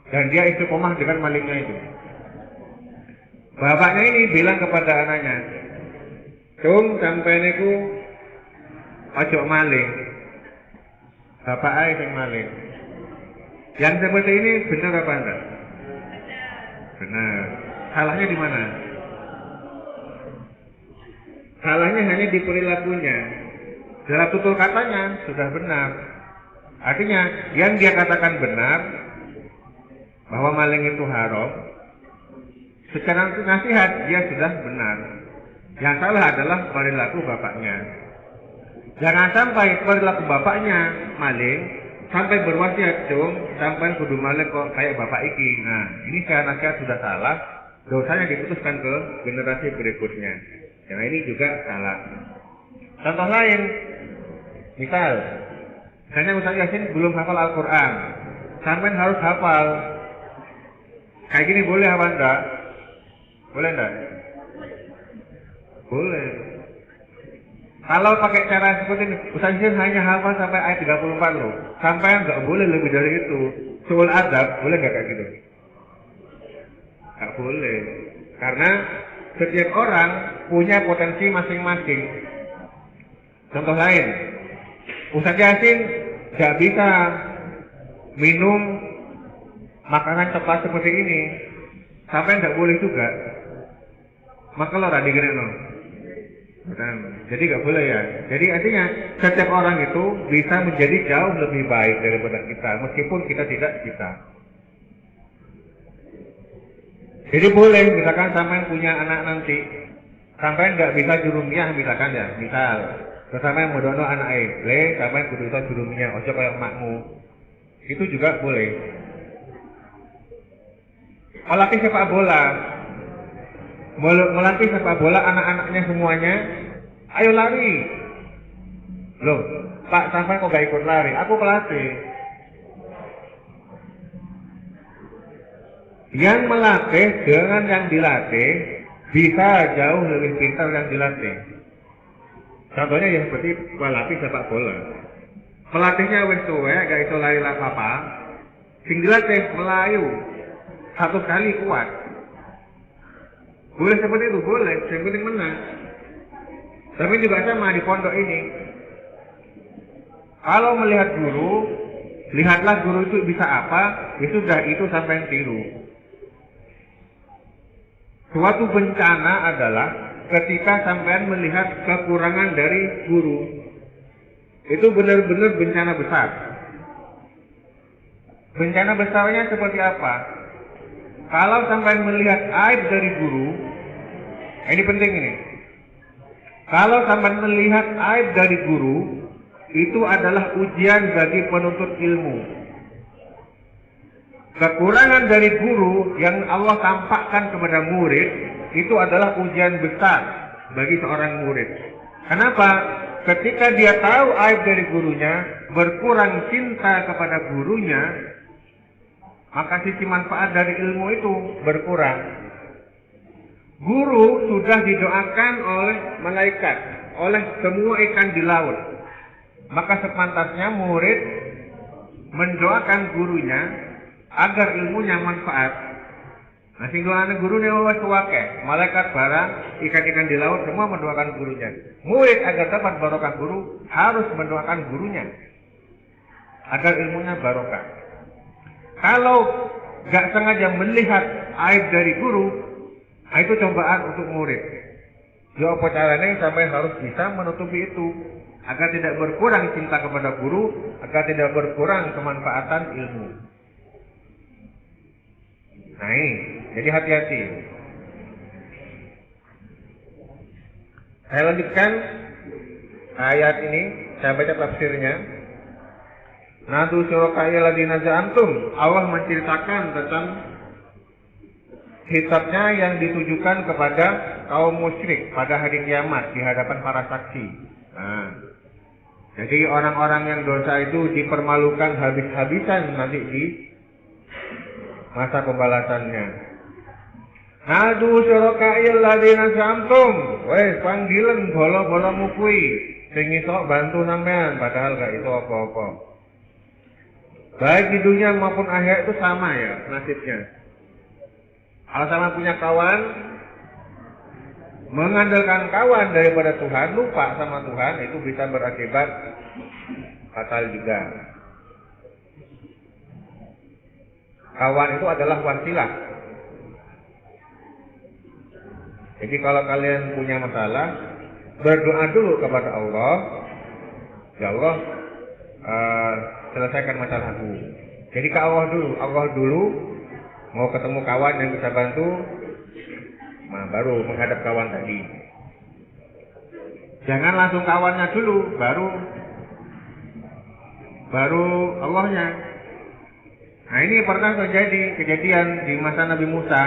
dan dia istiqomah dengan malingnya itu. Bapaknya ini bilang kepada anaknya, "Cung, sampai niku ojo maling." Bapak ayah yang maling. Yang seperti ini benar apa enggak? Benar. Salahnya di mana? Salahnya hanya di perilakunya. Dalam tutur katanya sudah benar. Artinya yang dia katakan benar bahwa maling itu haram, secara nasihat dia sudah benar. Yang salah adalah perilaku bapaknya. Jangan sampai perilaku bapaknya maling sampai berwasiat, "Cung, sampai kudu maling kok kayak bapak iki." Nah, ini secara nasihat sudah salah, dosanya diputuskan ke generasi berikutnya. Yang ini juga salah. Contoh lain, misalnya Ustaz Yasin belum hafal Al-Quran, sampai harus hafal. Kayak gini boleh apa enggak? Boleh enggak? Boleh. Kalau pakai cara seperti ini, Ustaz Yasin hanya hafal sampai ayat 34 loh. Sampai enggak boleh lebih dari itu. Soal adab, boleh enggak kayak gitu? Enggak boleh. Karena setiap orang punya potensi masing-masing. Contoh lain, Ustaz Yasin enggak bisa minum makanan cepat seperti ini. Sampai enggak boleh juga. Maka lo rada gini. Jadi nggak boleh ya. Jadi artinya setiap orang itu bisa menjadi jauh lebih baik daripada kita, meskipun kita tidak bisa. Jadi boleh, misalkan sampai punya anak nanti, sampai nggak bisa jurumiyah misalkan ya, terus sampai modono anak sampai kudu bisa jurumiyah, ojo kayak makmu, itu juga boleh. Melatih sepak bola. Melatih sepak bola anak-anaknya semuanya, ayo lari. Loh, Pak, sampai kok gak ikut lari? Aku pelatih. Yang melatih dengan yang dilatih bisa jauh lebih pintar yang dilatih. Contohnya ya seperti melatih sepak bola. Pelatihnya wis tuwe, gak iso lari lah apa. Sing dilatih melayu. Satu kali kuat. Boleh seperti itu, boleh, yang penting menang. Tapi juga sama di pondok ini. Kalau melihat guru, lihatlah guru itu bisa apa, ya sudah itu sampai tiru. Suatu bencana adalah ketika sampean melihat kekurangan dari guru. Itu benar-benar bencana besar. Bencana besarnya seperti apa? Kalau sampean melihat aib dari guru, ini penting ini. Kalau sampean melihat aib dari guru, itu adalah ujian bagi penuntut ilmu. Kekurangan dari guru yang Allah tampakkan kepada murid, itu adalah ujian besar bagi seorang murid. Kenapa? Ketika dia tahu aib dari gurunya, berkurang cinta kepada gurunya, maka sisi manfaat dari ilmu itu berkurang. Guru sudah didoakan oleh malaikat, oleh semua ikan di laut. Maka sepantasnya murid mendoakan gurunya agar ilmunya manfaat. Nah, sing doane gurune wis tuwake, malaikat barang, ikan-ikan di laut semua mendoakan gurunya. Murid agar dapat barokah guru harus mendoakan gurunya agar ilmunya barokah. Kalau gak sengaja melihat aib dari guru, itu cobaan untuk murid. Ya apa caranya sampai harus bisa menutupi itu agar tidak berkurang cinta kepada guru, agar tidak berkurang kemanfaatan ilmu. Nah ini, jadi hati-hati. Saya lanjutkan ayat ini, saya baca tafsirnya. Nadu syuraka'i ladina za'antum. Allah menceritakan tentang hisabnya yang ditujukan kepada kaum musyrik pada hari kiamat di hadapan para saksi. Nah, jadi orang-orang yang dosa itu dipermalukan habis-habisan nanti di masa pembalasannya. Nadu syuraka'i ladina za'antum. Wes panggilan bola-bolamu kuwi sing iso bantu sampean padahal gak iso apa-apa. Baik di dunia maupun akhirat itu sama ya nasibnya. Kalau sama punya kawan, mengandalkan kawan daripada Tuhan, lupa sama Tuhan, itu bisa berakibat fatal juga. Kawan itu adalah wasilah. Jadi kalau kalian punya masalah, berdoa dulu kepada Allah. Ya Allah, selesaikan masalahku. Jadi ke Allah dulu, mau ketemu kawan yang bisa bantu, nah baru menghadap kawan tadi. Jangan langsung kawannya dulu, baru Allahnya. Nah ini pernah terjadi kejadian di masa Nabi Musa.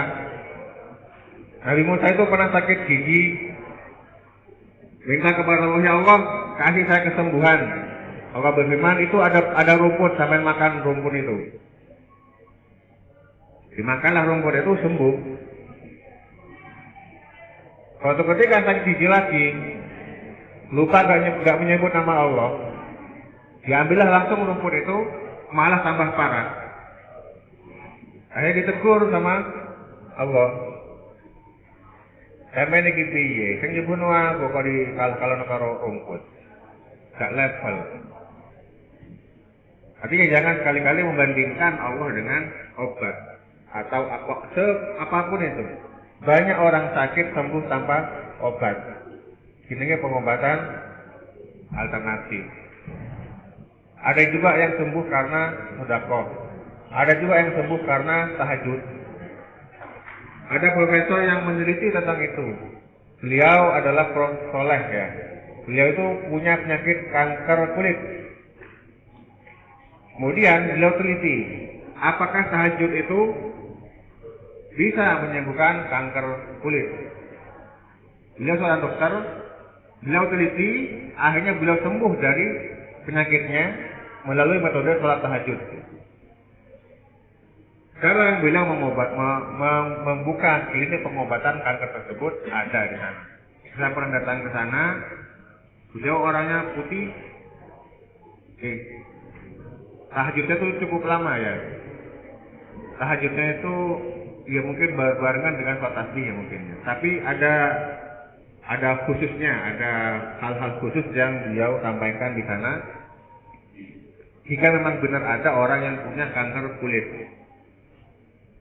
Nabi Musa itu pernah sakit gigi, minta kepada Allah, ya Allah kasih saya kesembuhan. Allah berfirman, itu ada rumput, sampai makan rumput itu. Dimakanlah rumput itu, sembuh. Suatu ketika sakit gigi lagi, lupa gak menyebut nama Allah, diambillah langsung rumput itu, malah tambah parah. Akhirnya ditegur sama Allah. Sampai ini piye, sing nyebut aku kok di kalau karo rumput, gak level. Artinya jangan sekali-kali membandingkan Allah dengan obat atau apapun itu. Banyak orang sakit sembuh tanpa obat. Ini pengobatan alternatif. Ada juga yang sembuh karena sedekah. Ada juga yang sembuh karena tahajud. Ada profesor yang meneliti tentang itu. Beliau adalah Prof. Soleh ya. Beliau itu punya penyakit kanker kulit. Kemudian beliau teliti, apakah tahajud itu bisa menyembuhkan kanker kulit. Beliau seorang dokter, beliau teliti, akhirnya beliau sembuh dari penyakitnya melalui metode sholat tahajud. Sekarang beliau membuka klinik pengobatan kanker tersebut ada di sana. Saya pernah datang ke sana, beliau orangnya putih. Tahajudnya itu cukup lama ya. Tahajudnya itu ya mungkin barengan dengan sholat tasbih ya mungkin. Tapi ada ada khususnya, ada hal-hal khusus yang beliau sampaikan di sana. Jika memang benar ada orang yang punya kanker kulit,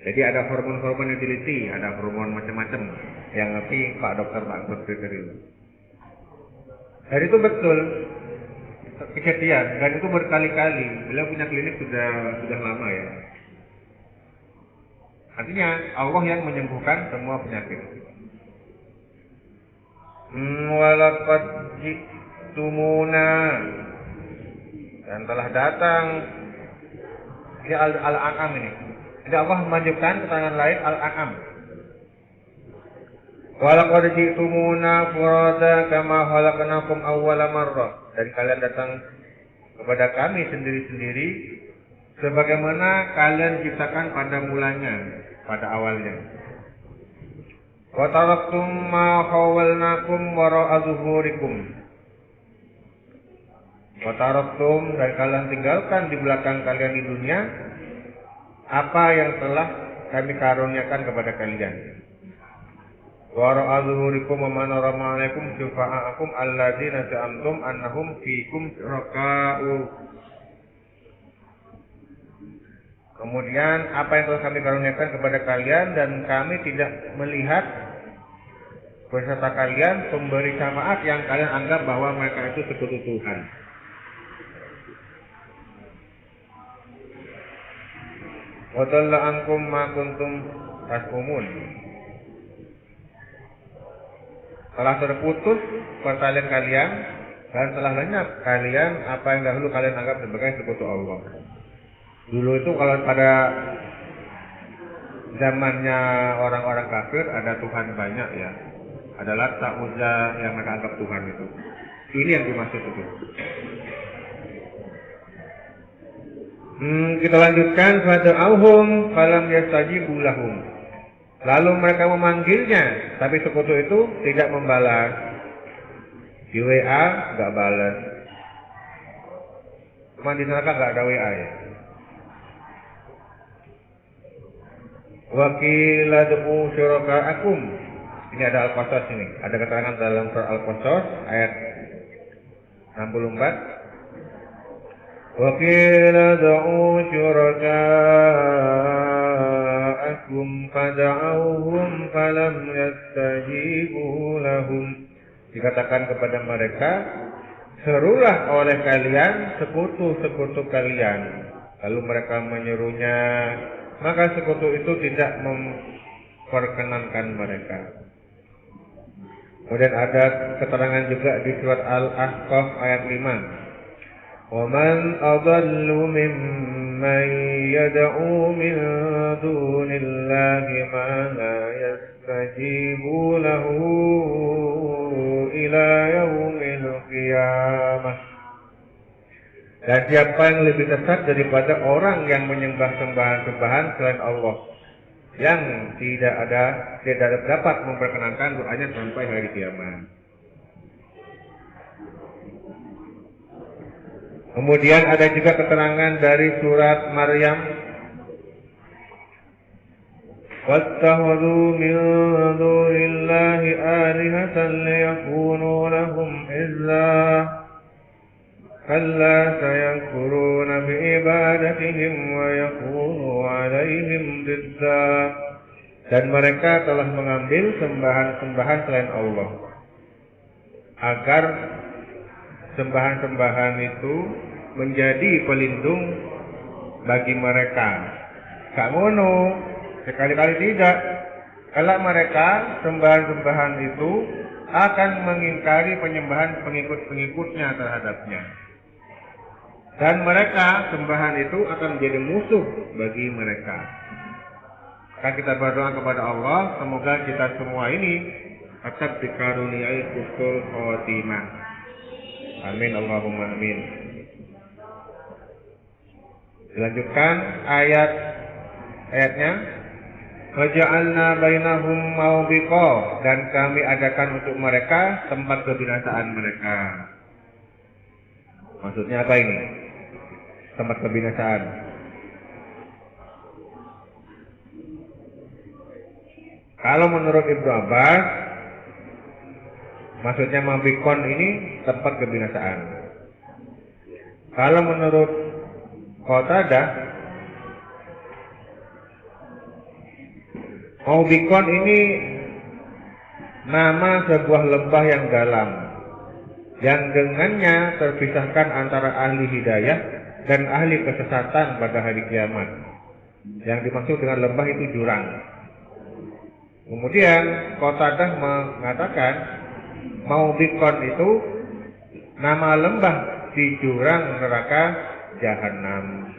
jadi ada hormon-hormon yang diteliti, ada hormon macam-macam yang ngerti Pak Dokter Pak Dokter itu. Dan itu betul kejadian, dan itu berkali-kali. Beliau punya klinik sudah lama ya. Artinya Allah yang menyembuhkan semua penyakit. Walaqad ji'tumuna, dan telah datang. Ini Al-An'am ini. Jadi Allah melanjutkan keterangan lain Al-An'am. Walaqad ji'tumuna furada kama khalaqnakum awwala marrah. Dan kalian datang kepada kami sendiri-sendiri sebagaimana kalian ciptakan pada mulanya, pada awalnya. Wa taraktum ma khawwalnakum wara'a zuhurikum. Wa taraktum, dan kalian tinggalkan di belakang kalian di dunia apa yang telah kami karuniakan kepada kalian. Wara'a zuhurikum wa man harrama 'alaikum syufa'akum alladzina za'amtum annahum fiikum syuraka'u. Kemudian apa yang telah kami karuniakan kepada kalian, dan kami tidak melihat beserta kalian pemberi syafaat yang kalian anggap bahwa mereka itu sekutu Tuhan. Wa dhalla ankum ma kuntum tas'umun. Telah terputus pertalian kalian dan telah lenyap kalian apa yang dahulu kalian anggap sebagai sekutu Allah. Dulu itu kalau pada zamannya orang-orang kafir ada Tuhan banyak ya. Ada Lat, Uzza yang mereka anggap Tuhan itu. Ini yang dimaksud itu. Kita lanjutkan. Fada'auhum falam yastajibu lahum. Lalu mereka memanggilnya, tapi sekutu itu tidak membalas. Di WA nggak balas. Cuma di neraka nggak ada WA ya. Wakila du'u syuraka'akum. Ini ada Al-Qasas ini. Ada keterangan dalam surah Al-Qasas ayat 64. Wakila du'u syuraka'akum fada'auhum falam yastajibu lahum. Dikatakan kepada mereka, serulah oleh kalian sekutu-sekutu kalian. Lalu mereka menyerunya, maka sekutu itu tidak memperkenankan mereka. Kemudian ada keterangan juga di surat Al-Ahqaf ayat 5. Wa man adallu mimman yad'u min dunillahi ma la yastajibu lahu ila yaumil qiyamah. Dan siapa yang lebih sesat daripada orang yang menyembah sembahan-sembahan selain Allah, yang tidak dapat memperkenankan doanya sampai hari kiamat. Kemudian ada juga keterangan dari surat Maryam. Wattakhadhu min dunillahi alihatan liyakunu lahum izza. Kalla sayakfuruna biibadatihim wa yakunu alaihim didda. Dan mereka telah mengambil sembahan-sembahan selain Allah, agar sembahan-sembahan itu menjadi pelindung bagi mereka. Gak ngono, sekali-kali tidak. Kalau mereka sembahan-sembahan itu akan mengingkari penyembahan pengikut-pengikutnya terhadapnya. Dan mereka sembahan itu akan menjadi musuh bagi mereka. Maka kita berdoa kepada Allah, semoga kita semua ini tetap dikaruniai husnul khotimah. Amin Allahumma amin. Dilanjutkan ayatnya. Waja'alna bainahum mawbiqa, dan kami adakan untuk mereka tempat kebinasaan mereka. Maksudnya apa ini? Tempat kebinasaan. Kalau menurut Ibnu Abbas, Maksudnya Mabikon ini tempat kebinasaan. Kalau menurut Qatadah, Mabikon ini nama sebuah lembah yang dalam, yang dengannya terpisahkan antara ahli hidayah dan ahli kesesatan pada hari kiamat. Yang dimaksud dengan lembah itu jurang. Kemudian Qatadah mengatakan Mabikon itu nama lembah di jurang neraka Jahanam.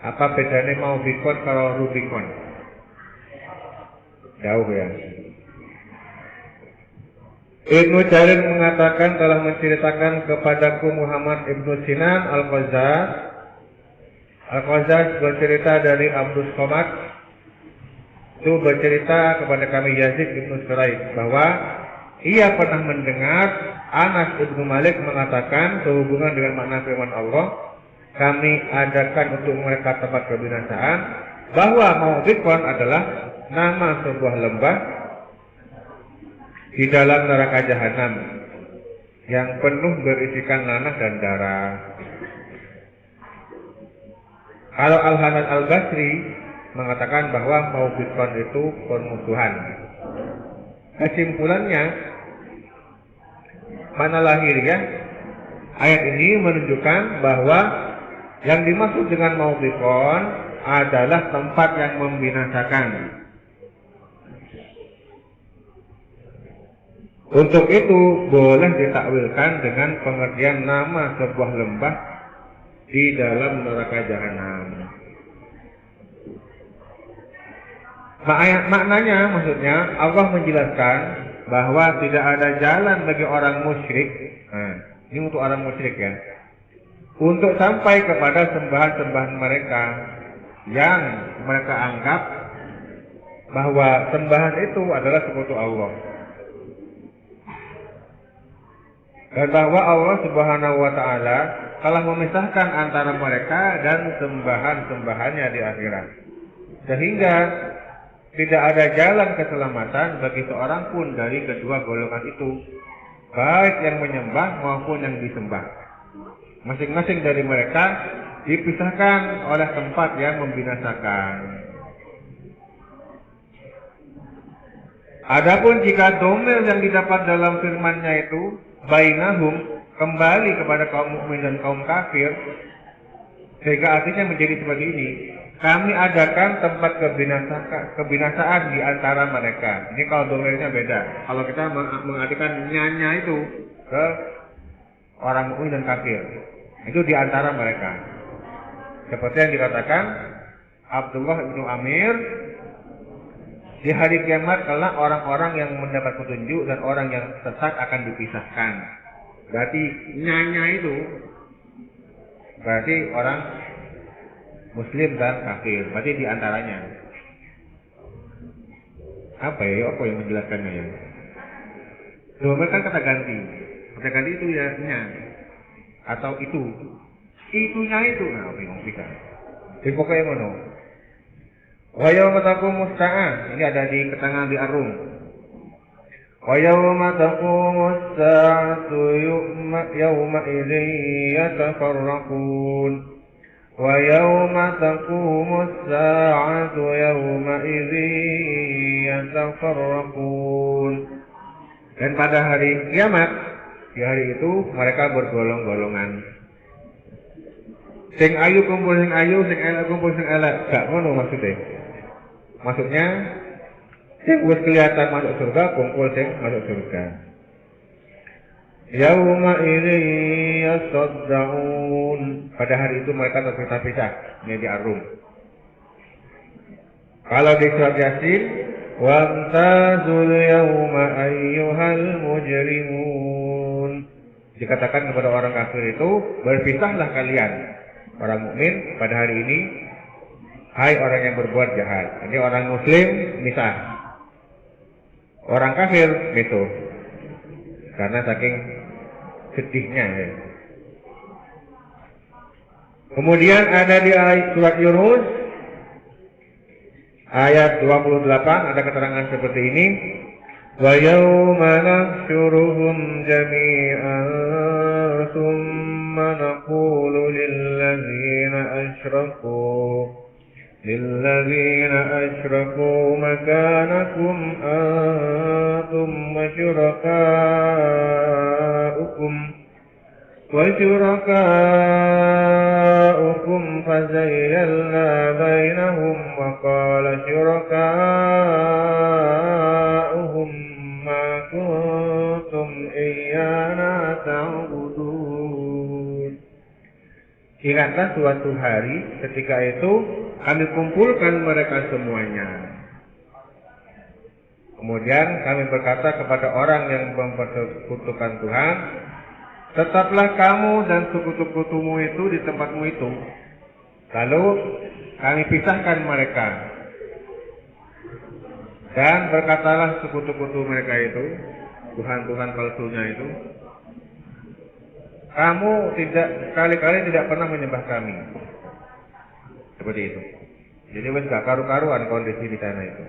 Apa bedanya Mabikon kalau Rubikon? Jauh ya. Ibnu Jarir mengatakan telah menceritakan kepadaku Muhammad Ibnu Sinan Al-Qazzaz. Al-Qazzaz bercerita dari Abdus Somad, itu bercerita kepada kami Yazid Ibnu Suraik bahwa ia pernah mendengar Anas Ibnu Malik mengatakan sehubungan dengan makna firman Allah, kami adakan untuk mereka tempat kebinasaan, bahwa Mabikon adalah nama sebuah lembah di dalam neraka Jahanam yang penuh berisikan nanah dan darah. Kalau Al-Hasan Al-Basri mengatakan bahwa Mabikon itu permusuhan. Kesimpulannya, makna lahiriah ayat ini menunjukkan bahwa yang dimaksud dengan Mabikon adalah tempat yang membinasakan. Untuk itu boleh ditakwilkan dengan pengertian nama sebuah lembah di dalam neraka Jahanam. Maknanya maksudnya Allah menjelaskan bahwa tidak ada jalan bagi orang musyrik. Ini untuk orang musyrik ya, untuk sampai kepada sembahan-sembahan mereka yang mereka anggap bahwa sembahan itu adalah sekutu Allah. Dan bahwa Allah Subhanahu wa Ta'ala telah memisahkan antara mereka dan sembahan-sembahannya di akhirat, sehingga tidak ada jalan keselamatan bagi seorang pun dari kedua golongan itu, baik yang menyembah maupun yang disembah. Masing-masing dari mereka dipisahkan oleh tempat yang membinasakan. Adapun jika domir yang didapat dalam firman-Nya itu bainahum, kembali kepada kaum mukmin dan kaum kafir, sehingga artinya menjadi seperti ini, kami adakan tempat kebinasaan di antara mereka. Ini kalau domirnya beda. Kalau kita mengartikan nyanya itu ke orang mukmin dan kafir, itu di antara mereka. Seperti yang dikatakan Abdullah ibnu Amir, di hari kiamat kelak orang-orang yang mendapat petunjuk dan orang yang sesat akan dipisahkan. Berarti nyanya itu berarti orang Muslim dan kafir, berarti di antaranya. Apa yang menjelaskannya ya? Domir kan kata ganti. Kata ganti itu ya nya atau itu. Itunya itu. Nah, bingung bisa. Jadi pokoknya mana? Wa yauma taqumu as-saa'ah, ini ada di keterangan di Ar-Rum. Wa yauma taqumu as-saa'atu yawma idzin yatafarraqun. Wa yauma taqumu as-saa'atu yawma idzin yatafarraqun. Dan pada hari kiamat, di hari itu mereka bergolong-golongan. Sing ayu kumpul sing ayu, sing elek kumpul sing elek. Gak ngono maksudnya. Maksudnya sing wis kelihatan masuk surga kumpul sing masuk surga. Yauma idzi yasaddaun. Pada hari itu mereka terpisah-pisah. Ini di Ar-Rum. Kalau di surat Yasin, wamtazul yauma ayyuhal mujrimun. Dikatakan kepada orang kafir itu, berpisahlah kalian orang mukmin pada hari ini, hai orang yang berbuat jahat. Ini orang muslim misah, orang kafir itu, karena saking sedihnya ya. Kemudian ada di surat Yunus ayat 28 ada keterangan seperti ini. ويوم نحشرهم جميعا ثم نقول للذين أشركوا مكانكم أنتم وشركاؤكم فزيلنا بينهم وقال شركاؤهم ما كنتم إيانا تعبدون. Ingatlah suatu hari ketika itu kami kumpulkan mereka semuanya. Kemudian kami berkata kepada orang yang mempersekutukan Tuhan, tetaplah kamu dan sekutu-sekutumu itu di tempatmu itu. Lalu kami pisahkan mereka. Dan berkatalah sekutu-sekutu mereka itu, Tuhan-Tuhan palsunya itu, kamu sekali-kali tidak pernah menyembah kami. Seperti itu. Jadi wes gak karu-karuan kondisi di sana itu.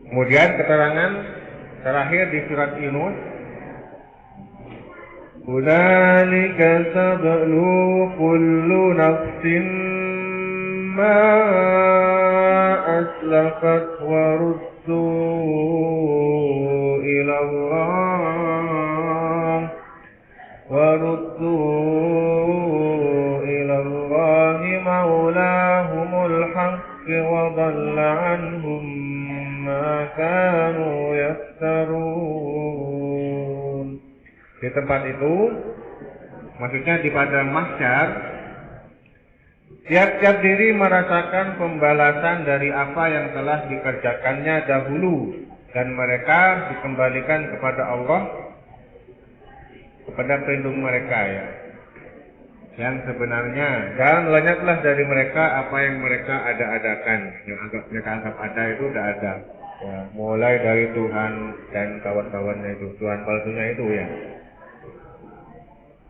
Kemudian keterangan terakhir di surat Yunus, hunalika tablu kullu nafsin ma aslafat wa ruddu ila Allah maulahumul haqq wa dhalla anhum ma kanu yaftarun. Di tempat itu, maksudnya di padang mahsyar, tiap-tiap diri merasakan pembalasan dari apa yang telah dikerjakannya dahulu, dan mereka dikembalikan kepada Allah, kepada pelindung mereka ya, yang sebenarnya, dan lenyaplah dari mereka apa yang mereka ada-adakan, yang mereka anggap ada itu tidak ada ya, mulai dari Tuhan dan kawan-kawannya itu, Tuhan palsunya itu ya.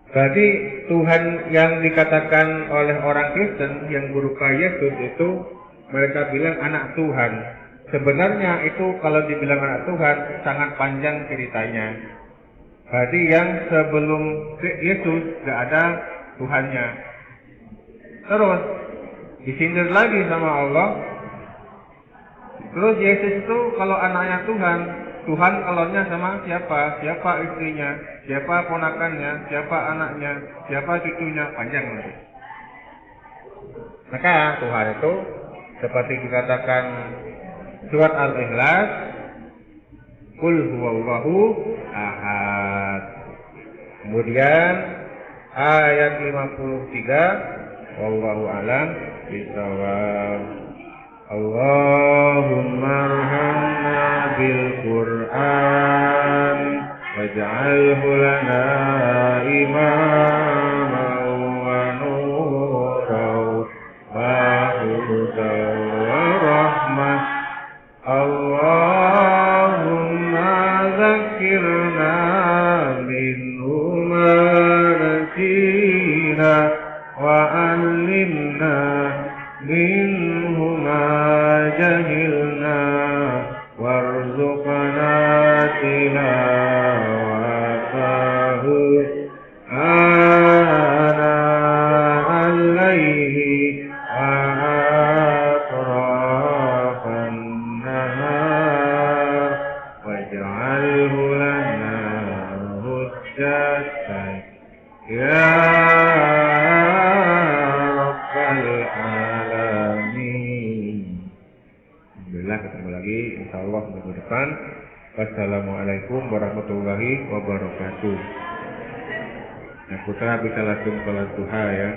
Jadi Tuhan yang dikatakan oleh orang Kristen yang berupa Yesus itu, mereka bilang anak Tuhan. Sebenarnya itu kalau dibilang anak Tuhan sangat panjang ceritanya. Jadi yang sebelum Yesus tidak ada Tuhannya. Terus disindir lagi sama Allah. Terus Yesus itu kalau anaknya Tuhan, Tuhan kalaunya sama siapa? Siapa istrinya? Siapa ponakannya? Siapa anaknya? Siapa cucunya? Panjang nanti. Maka Tuhan itu seperti dikatakan surat Al-Ikhlas, Qul huwallahu ahad. Kemudian ayat 53, wallahu alam bishawab. Allahumma arhamna bil Qur'an waj'alhu lana imaman wa nuran wa hudan wa rahmah. Allahumma zakkirna minhu ma nasina wa allimna minhu ma jahilna warzuqna tilawatahu ana al-layli wa atrafan nahar waj'alhu lana hujjatan ya ketemu lagi insyaallah minggu depan. Wassalamualaikum warahmatullahi wabarakatuh. Nah, putra bisa langsung sholat duha ya.